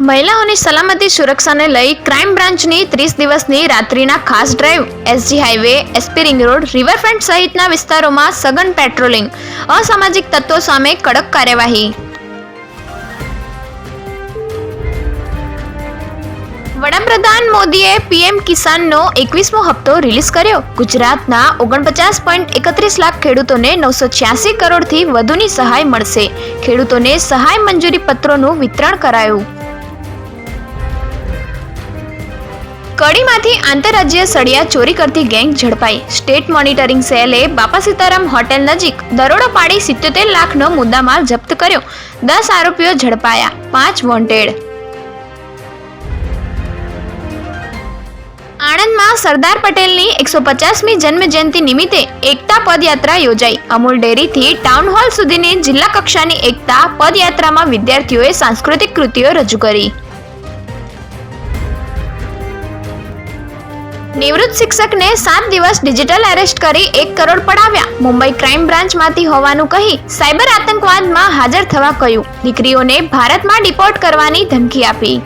મહિલાઓની સલામતી સુરક્ષાને લઈ ક્રાઇમ બ્રાન્ચની 30 દિવસની રાત્રિના ખાસ drive. SG highway, SP ring road, riverfront સહિતના વિસ્તારોમાં સઘન પેટ્રોલિંગ. અસામાજિક તત્વો સામે કડક કાર્યવાહી. વડાપ્રધાન મોદીએ પીએમ કિસાનનો 21મો હપ્તો રિલીઝ કર્યો. ગુજરાતના 49.31 લાખ ખેડૂતોને 986 કરોડથી વધુની સહાય મળશે. ખેડૂતોને સહાય મંજૂરી પત્રોનું વિતરણ કરાયું. કડીમાંથી આંતરરાજ્ય સળિયા ચોરી કરતી ગેંગ ઝડપાઈ. સ્ટેટ મોનિટરિંગ સેલે બાપા સીતારામ હોટેલ નજીક દરોડો પાડી 77 લાખનો મુદ્દામાલ જપ્ત કર્યો. 10 આરોપીઓ ઝડપાયા, 5 વોન્ટેડ. આણંદમાં સરદાર પટેલની 150મી જન્મજયંતિ નિમિત્તે એકતા પદયાત્રા યોજાઈ. અમૂલ ડેરીથી ટાઉન હોલ સુધીની જિલ્લા કક્ષાની એકતા પદયાત્રામાં વિદ્યાર્થીઓએ સાંસ્કૃતિક કૃતિઓ રજૂ કરી. નિવૃત્ત શિક્ષકને 7 દિવસ ડિજિટલ એરેસ્ટ કરી 1 કરોડ પડાવ્યા. મુંબઈ ક્રાઇમ બ્રાન્ચમાંથી હોવાનું કહી સાયબર આતંકવાદમાં હાજર થવા કહ્યું. દીકરીઓને ભારતમાં ડિપોર્ટ કરવાની ધમકી આપી.